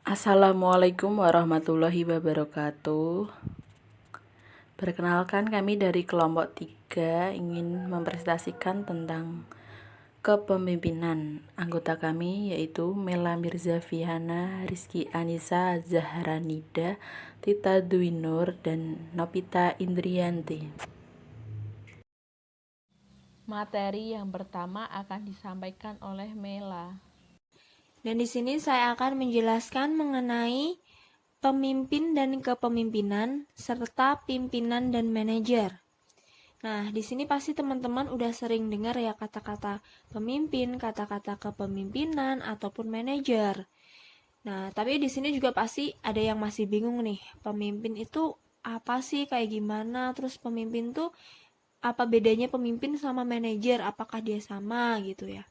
Assalamualaikum warahmatullahi wabarakatuh. Perkenalkan, kami dari kelompok 3 ingin mempresentasikan tentang kepemimpinan. Anggota kami yaitu Mela Mirzafiana, Rizky Anissa Zahranida, Tita Dwi Nur, dan Nopita Indrianti. Materi yang pertama akan disampaikan oleh Mela. Dan di sini saya akan menjelaskan mengenai pemimpin dan kepemimpinan serta pimpinan dan manajer. Nah, di sini pasti teman-teman udah sering dengar ya kata-kata pemimpin, kata-kata kepemimpinan ataupun manajer. Nah, tapi di sini juga pasti ada yang masih bingung nih, pemimpin itu apa sih, kayak gimana? Terus pemimpin tuh apa bedanya pemimpin sama manajer? Apakah dia sama gitu ya?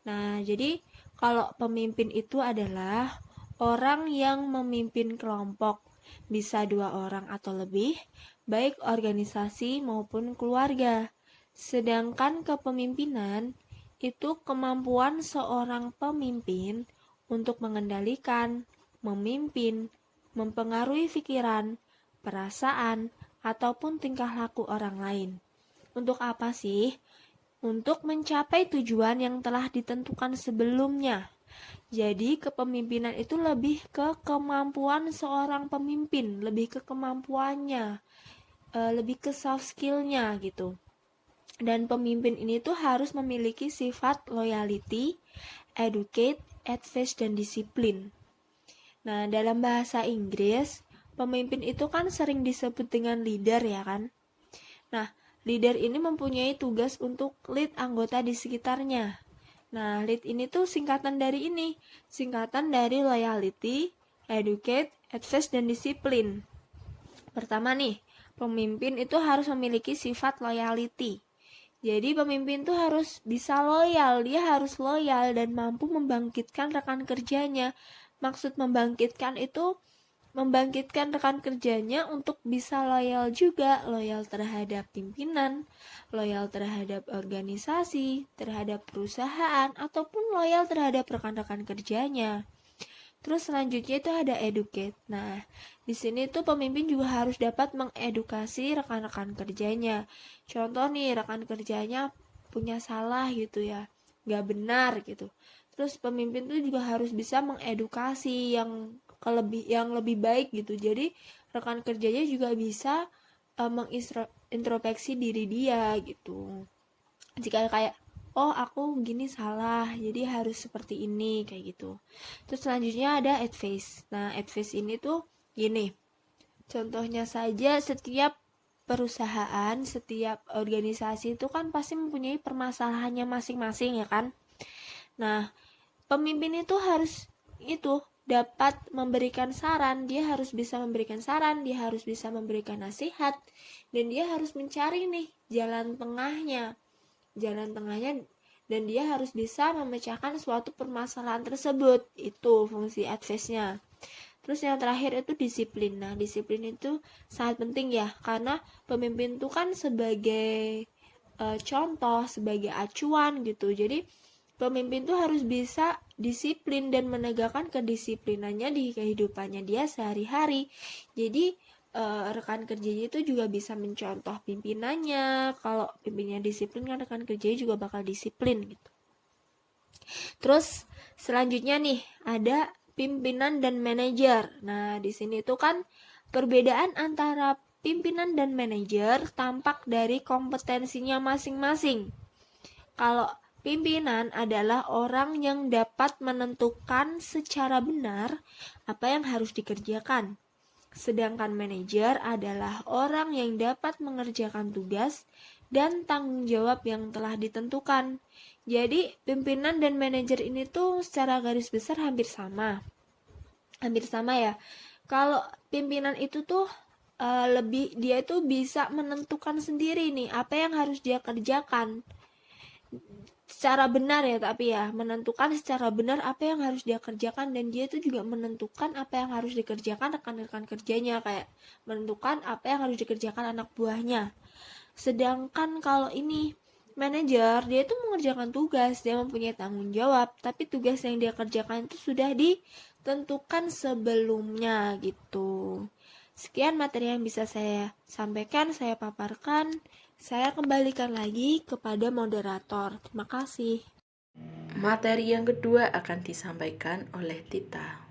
Nah, jadi kalau pemimpin itu adalah orang yang memimpin kelompok, bisa 2 orang atau lebih, baik organisasi maupun keluarga. Sedangkan kepemimpinan itu kemampuan seorang pemimpin untuk mengendalikan, memimpin, mempengaruhi pikiran, perasaan, ataupun tingkah laku orang lain. Untuk apa sih? Untuk mencapai tujuan yang telah ditentukan sebelumnya. Jadi kepemimpinan itu lebih ke kemampuan seorang pemimpin, lebih ke kemampuannya, lebih ke soft skill-nya gitu. Dan pemimpin ini tuh harus memiliki sifat loyalty, educate, advance, dan disiplin. Nah, dalam bahasa Inggris, pemimpin itu kan sering disebut dengan leader ya kan? Nah, leader ini mempunyai tugas untuk lead anggota di sekitarnya. Nah, lead ini tuh singkatan dari loyalty, educate, advance, dan disiplin. Pertama nih, pemimpin itu harus memiliki sifat loyalty. Jadi pemimpin tuh harus bisa loyal, dia harus loyal dan mampu membangkitkan rekan kerjanya. Maksud membangkitkan itu membangkitkan rekan kerjanya untuk bisa loyal juga, loyal terhadap pimpinan, loyal terhadap organisasi, terhadap perusahaan, ataupun loyal terhadap rekan-rekan kerjanya. Terus selanjutnya itu ada educate. Nah, di sini tuh pemimpin juga harus dapat mengedukasi rekan-rekan kerjanya. Contoh nih, rekan kerjanya punya salah gitu ya, nggak benar gitu. Terus pemimpin tuh juga harus bisa mengedukasi yang lebih baik gitu. Jadi rekan kerjanya juga bisa mengintrospeksi diri dia gitu. Jika kayak oh aku gini salah, jadi harus seperti ini kayak gitu. Terus selanjutnya ada advice. Nah, advice ini tuh gini. Contohnya saja setiap perusahaan, setiap organisasi itu kan pasti mempunyai permasalahannya masing-masing ya kan. Nah, pemimpin itu harus dapat memberikan saran, dia harus bisa memberikan saran, dia harus bisa memberikan nasihat, dan dia harus mencari nih jalan tengahnya, dan dia harus bisa memecahkan suatu permasalahan tersebut. Itu fungsi advice-nya. Terus yang terakhir itu disiplin. Nah, disiplin itu sangat penting ya, karena pemimpin itu kan sebagai contoh, sebagai acuan gitu. Jadi pemimpin tuh harus bisa disiplin dan menegakkan kedisiplinannya di kehidupannya dia sehari-hari. Jadi rekan kerjanya itu juga bisa mencontoh pimpinannya. Kalau pimpinannya disiplin kan rekan kerjanya juga bakal disiplin gitu. Terus selanjutnya nih ada pimpinan dan manajer. Nah, di sini tuh kan perbedaan antara pimpinan dan manajer tampak dari kompetensinya masing-masing. Kalau pimpinan adalah orang yang dapat menentukan secara benar apa yang harus dikerjakan. Sedangkan manajer adalah orang yang dapat mengerjakan tugas dan tanggung jawab yang telah ditentukan. Jadi pimpinan dan manajer ini tuh secara garis besar hampir sama. Hampir sama ya. Kalau pimpinan itu tuh dia itu bisa menentukan sendiri nih apa yang harus dia kerjakan secara benar ya, tapi ya menentukan secara benar apa yang harus dia kerjakan, dan dia itu juga menentukan apa yang harus dikerjakan rekan-rekan kerjanya, kayak menentukan apa yang harus dikerjakan anak buahnya. Sedangkan kalau ini Manajer, dia itu mengerjakan tugas, dia mempunyai tanggung jawab, tapi tugas yang dia kerjakan itu sudah ditentukan sebelumnya gitu. Sekian materi yang bisa saya sampaikan, saya paparkan. Saya kembalikan lagi kepada moderator. Terima kasih. Materi yang kedua akan disampaikan oleh Tita.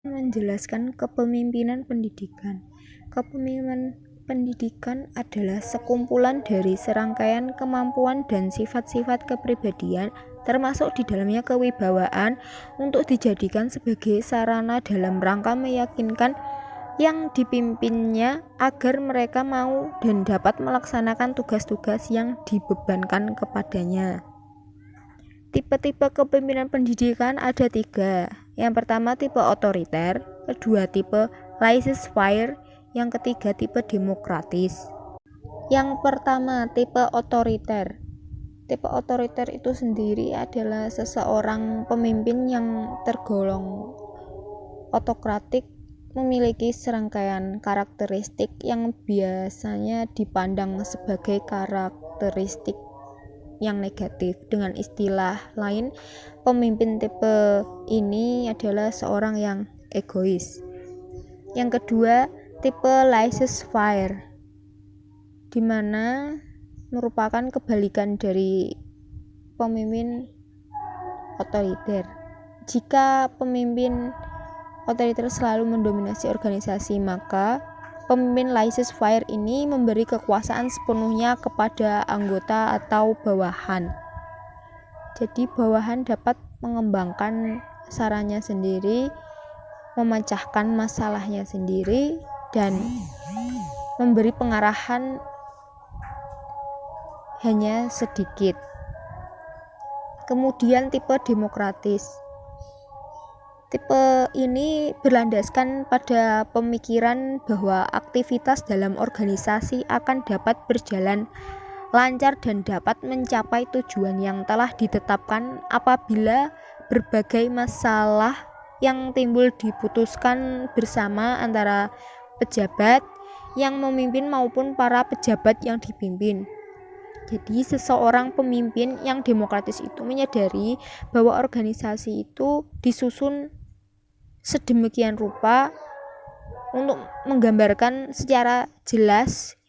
Menjelaskan kepemimpinan pendidikan. Kepemimpinan pendidikan adalah sekumpulan dari serangkaian kemampuan dan sifat-sifat kepribadian, termasuk di dalamnya kewibawaan, untuk dijadikan sebagai sarana dalam rangka meyakinkan yang dipimpinnya agar mereka mau dan dapat melaksanakan tugas-tugas yang dibebankan kepadanya. Tipe-tipe kepemimpinan pendidikan ada 3. Yang pertama tipe otoriter, kedua tipe laissez-faire, yang ketiga tipe demokratis. Yang pertama tipe otoriter. Tipe otoriter itu sendiri adalah seseorang pemimpin yang tergolong otokratik, memiliki serangkaian karakteristik yang biasanya dipandang sebagai karakteristik yang negatif. Dengan istilah lain, pemimpin tipe ini adalah seorang yang egois. Yang kedua, tipe laissez-faire, di mana merupakan kebalikan dari pemimpin otoriter. Jika pemimpin otoriter selalu mendominasi organisasi, maka pemimpin laissez-faire ini memberi kekuasaan sepenuhnya kepada anggota atau bawahan. Jadi bawahan dapat mengembangkan sarannya sendiri, memecahkan masalahnya sendiri, dan memberi pengarahan hanya sedikit. Kemudian tipe demokratis. Tipe ini berlandaskan pada pemikiran bahwa aktivitas dalam organisasi akan dapat berjalan lancar dan dapat mencapai tujuan yang telah ditetapkan apabila berbagai masalah yang timbul diputuskan bersama antara pejabat yang memimpin maupun para pejabat yang dipimpin. Jadi seseorang pemimpin yang demokratis itu menyadari bahwa organisasi itu disusun sedemikian rupa untuk menggambarkan secara jelas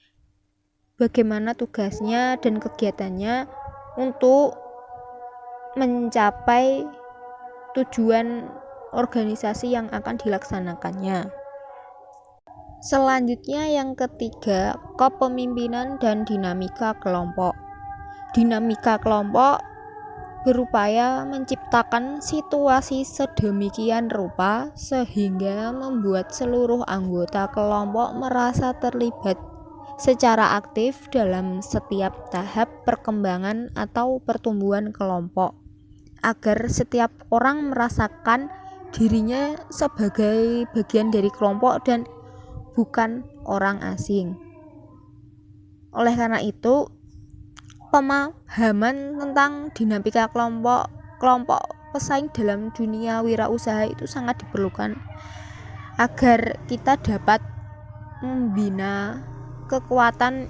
bagaimana tugasnya dan kegiatannya untuk mencapai tujuan organisasi yang akan dilaksanakannya. Selanjutnya yang ketiga, kepemimpinan dan dinamika kelompok. Dinamika kelompok berupaya menciptakan situasi sedemikian rupa sehingga membuat seluruh anggota kelompok merasa terlibat secara aktif dalam setiap tahap perkembangan atau pertumbuhan kelompok, agar setiap orang merasakan dirinya sebagai bagian dari kelompok dan bukan orang asing. Oleh karena itu, pemahaman tentang dinamika kelompok pesaing dalam dunia wirausaha itu sangat diperlukan agar kita dapat membina kekuatan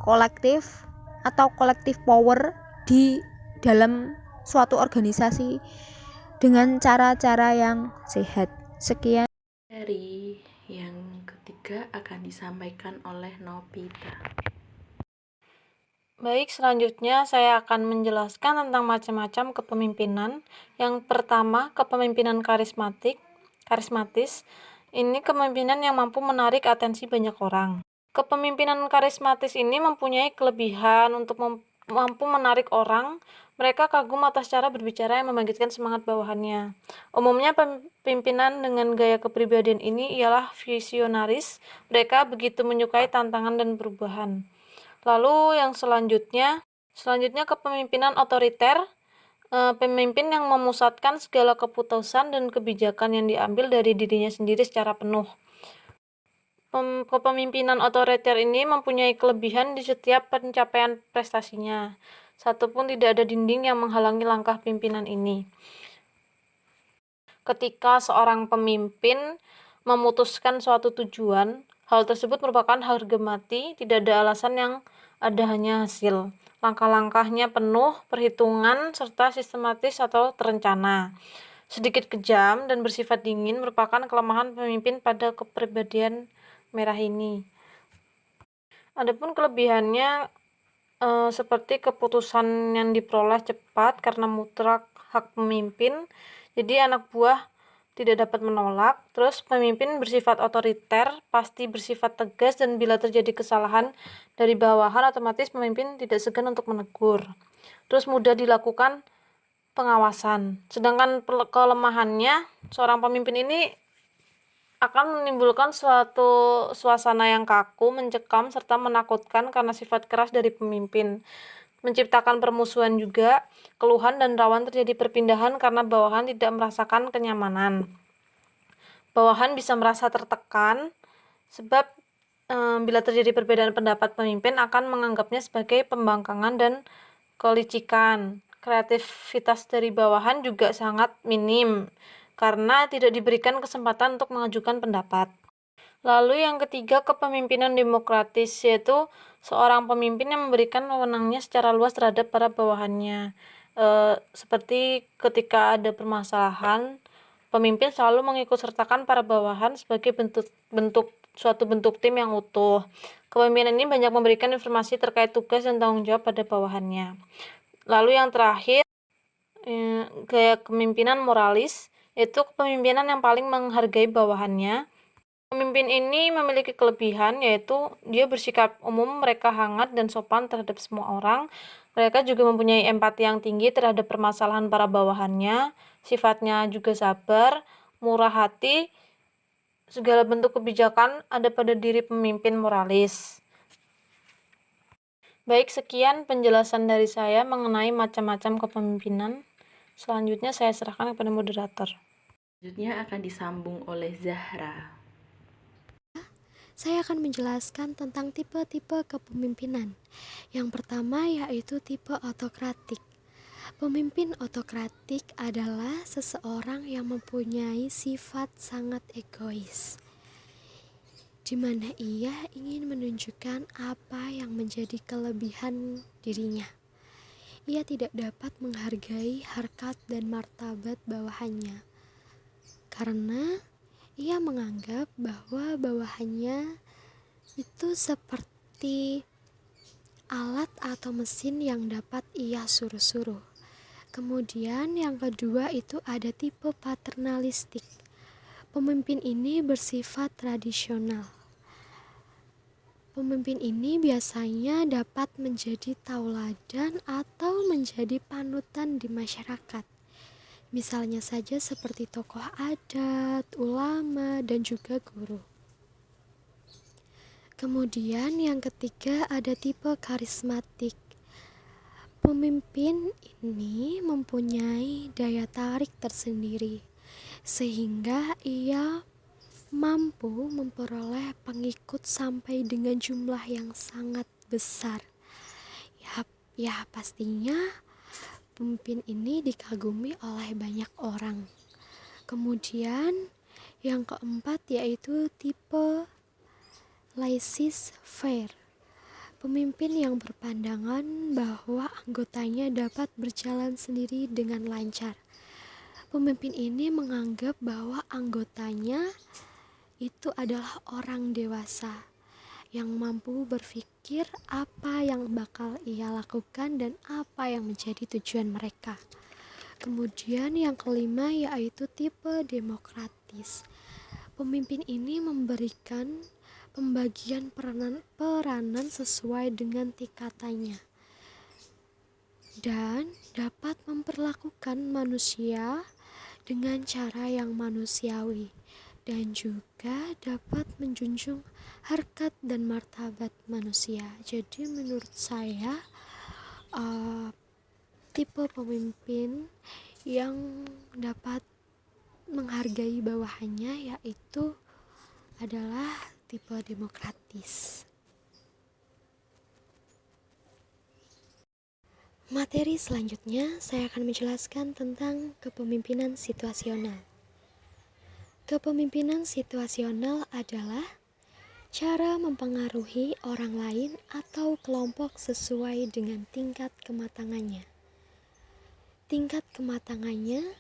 kolektif atau collective power di dalam suatu organisasi dengan cara-cara yang sehat. Sekian. Materi yang ketiga akan disampaikan oleh Nobita. Baik, selanjutnya saya akan menjelaskan tentang macam-macam kepemimpinan. Yang pertama, kepemimpinan karismatis. Ini kepemimpinan yang mampu menarik atensi banyak orang. Kepemimpinan karismatis ini mempunyai kelebihan untuk mampu menarik orang. Mereka kagum atas cara berbicara yang membangkitkan semangat bawahannya. Umumnya pimpinan dengan gaya kepribadian ini ialah visionaris. Mereka begitu menyukai tantangan dan perubahan. Lalu yang selanjutnya kepemimpinan otoriter, pemimpin yang memusatkan segala keputusan dan kebijakan yang diambil dari dirinya sendiri secara penuh. Kepemimpinan otoriter ini mempunyai kelebihan di setiap pencapaian prestasinya. Satupun tidak ada dinding yang menghalangi langkah pimpinan ini. Ketika seorang pemimpin memutuskan suatu tujuan, Hal tersebut merupakan harga mati, tidak ada alasan yang ada hanya hasil. Langkah-langkahnya penuh perhitungan serta sistematis atau terencana. Sedikit kejam dan bersifat dingin merupakan kelemahan pemimpin pada kepribadian merah ini. Adapun kelebihannya seperti keputusan yang diperoleh cepat karena mutlak hak pemimpin, jadi anak buah tidak dapat menolak. Terus pemimpin bersifat otoriter, pasti bersifat tegas, dan bila terjadi kesalahan dari bawahan otomatis pemimpin tidak segan untuk menegur. Terus mudah dilakukan pengawasan. Sedangkan kelemahannya, seorang pemimpin ini akan menimbulkan suatu suasana yang kaku, mencekam, serta menakutkan karena sifat keras dari pemimpin. Menciptakan permusuhan juga, keluhan dan rawan terjadi perpindahan karena bawahan tidak merasakan kenyamanan. Bawahan bisa merasa tertekan sebab bila terjadi perbedaan pendapat, pemimpin akan menganggapnya sebagai pembangkangan dan kelicikan. Kreativitas dari bawahan juga sangat minim karena tidak diberikan kesempatan untuk mengajukan pendapat. Lalu yang ketiga, kepemimpinan demokratis, yaitu seorang pemimpin yang memberikan wewenangnya secara luas terhadap para bawahannya. Seperti ketika ada permasalahan, pemimpin selalu mengikutsertakan para bawahan sebagai suatu bentuk tim yang utuh. Kepemimpinan ini banyak memberikan informasi terkait tugas dan tanggung jawab pada bawahannya. Lalu yang terakhir, gaya kepemimpinan moralis, yaitu kepemimpinan yang paling menghargai bawahannya. Pemimpin ini memiliki kelebihan, yaitu dia bersikap umum, mereka hangat dan sopan terhadap semua orang. Mereka juga mempunyai empati yang tinggi terhadap permasalahan para bawahannya. Sifatnya juga sabar, murah hati. Segala bentuk kebijakan ada pada diri pemimpin moralis. Baik, sekian penjelasan dari saya mengenai macam-macam kepemimpinan. Selanjutnya saya serahkan kepada moderator. Selanjutnya akan disambung oleh Zahra. Saya akan menjelaskan tentang tipe-tipe kepemimpinan. Yang pertama yaitu tipe otokratik. Pemimpin otokratik adalah seseorang yang mempunyai sifat sangat egois, di mana ia ingin menunjukkan apa yang menjadi kelebihan dirinya. Ia tidak dapat menghargai harkat dan martabat bawahannya, karena ia menganggap bahwa bawahannya itu seperti alat atau mesin yang dapat ia suruh-suruh. Kemudian yang kedua itu ada tipe paternalistik. Pemimpin ini bersifat tradisional. Pemimpin ini biasanya dapat menjadi tauladan atau menjadi panutan di masyarakat. Misalnya saja seperti tokoh adat, ulama, dan juga guru. Kemudian yang ketiga ada tipe karismatik. Pemimpin ini mempunyai daya tarik tersendiri, sehingga ia mampu memperoleh pengikut sampai dengan jumlah yang sangat besar. Ya pastinya pemimpin ini dikagumi oleh banyak orang. Kemudian yang keempat yaitu tipe laissez-faire. Pemimpin yang berpandangan bahwa anggotanya dapat berjalan sendiri dengan lancar. Pemimpin ini menganggap bahwa anggotanya itu adalah orang dewasa yang mampu berpikir apa yang bakal ia lakukan dan apa yang menjadi tujuan mereka. Kemudian yang kelima yaitu tipe demokratis. Pemimpin ini memberikan pembagian peranan sesuai dengan tingkatannya dan dapat memperlakukan manusia dengan cara yang manusiawi, dan juga dapat menjunjung harkat dan martabat manusia. Jadi menurut saya tipe pemimpin yang dapat menghargai bawahannya yaitu adalah tipe demokratis. Materi selanjutnya saya akan menjelaskan tentang kepemimpinan situasional. Kepemimpinan situasional adalah Cara mempengaruhi orang lain atau kelompok sesuai dengan tingkat kematangannya. Tingkat kematangannya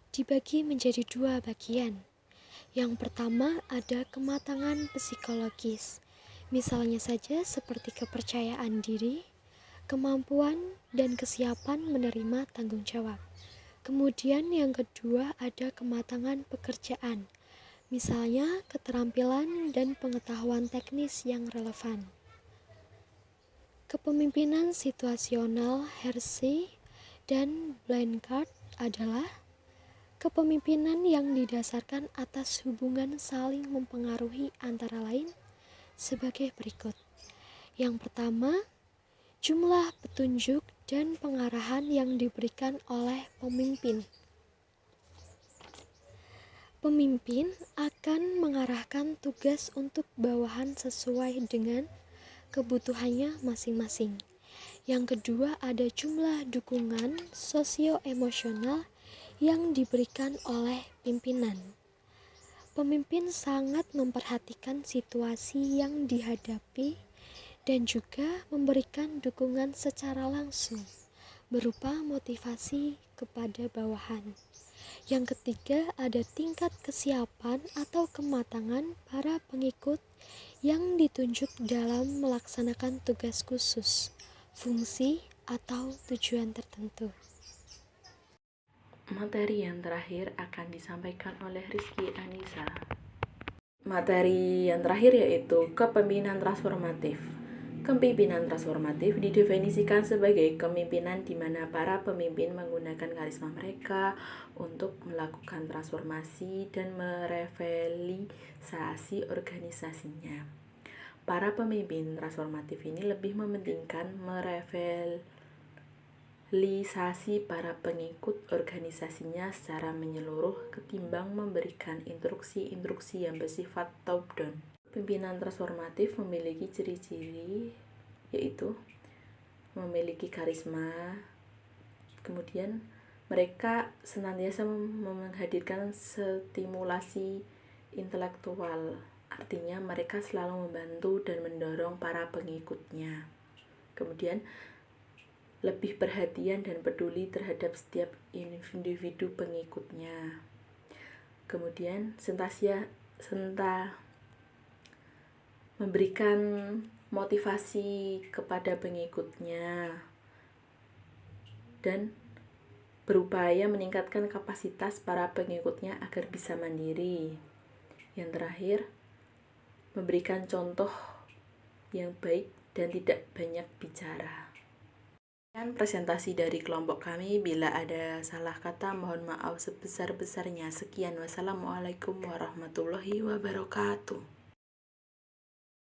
dibagi menjadi 2 bagian. Yang pertama ada kematangan psikologis, misalnya saja seperti kepercayaan diri, kemampuan, dan kesiapan menerima tanggung jawab. Kemudian yang kedua ada kematangan pekerjaan, misalnya keterampilan dan pengetahuan teknis yang relevan. Kepemimpinan situasional Hersey dan Blanchard adalah kepemimpinan yang didasarkan atas hubungan saling mempengaruhi antara lain sebagai berikut. Yang pertama, jumlah petunjuk dan pengarahan yang diberikan oleh pemimpin. Pemimpin akan mengarahkan tugas untuk bawahan sesuai dengan kebutuhannya masing-masing. Yang kedua, ada jumlah dukungan sosio-emosional yang diberikan oleh pimpinan. Pemimpin sangat memperhatikan situasi yang dihadapi dan juga memberikan dukungan secara langsung berupa motivasi kepada bawahan. Yang ketiga, ada tingkat kesiapan atau kematangan para pengikut yang ditunjuk dalam melaksanakan tugas khusus, fungsi, atau tujuan tertentu. Materi yang terakhir akan disampaikan oleh Rizky Anissa. Materi yang terakhir yaitu kepemimpinan transformatif. Kepemimpinan transformatif didefinisikan sebagai kepemimpinan di mana para pemimpin menggunakan karisma mereka untuk melakukan transformasi dan merevitalisasi organisasinya. Para pemimpin transformatif ini lebih mementingkan merevitalisasi para pengikut organisasinya secara menyeluruh ketimbang memberikan instruksi-instruksi yang bersifat top-down. Pimpinan transformatif memiliki ciri-ciri yaitu memiliki karisma, kemudian mereka senantiasa menghadirkan stimulasi intelektual, artinya mereka selalu membantu dan mendorong para pengikutnya. Kemudian lebih perhatian dan peduli terhadap setiap individu pengikutnya. Kemudian memberikan motivasi kepada pengikutnya dan berupaya meningkatkan kapasitas para pengikutnya agar bisa mandiri. Yang terakhir, memberikan contoh yang baik dan tidak banyak bicara. Presentasi dari kelompok kami. Bila ada salah kata, mohon maaf sebesar-besarnya. Sekian, wassalamualaikum warahmatullahi wabarakatuh.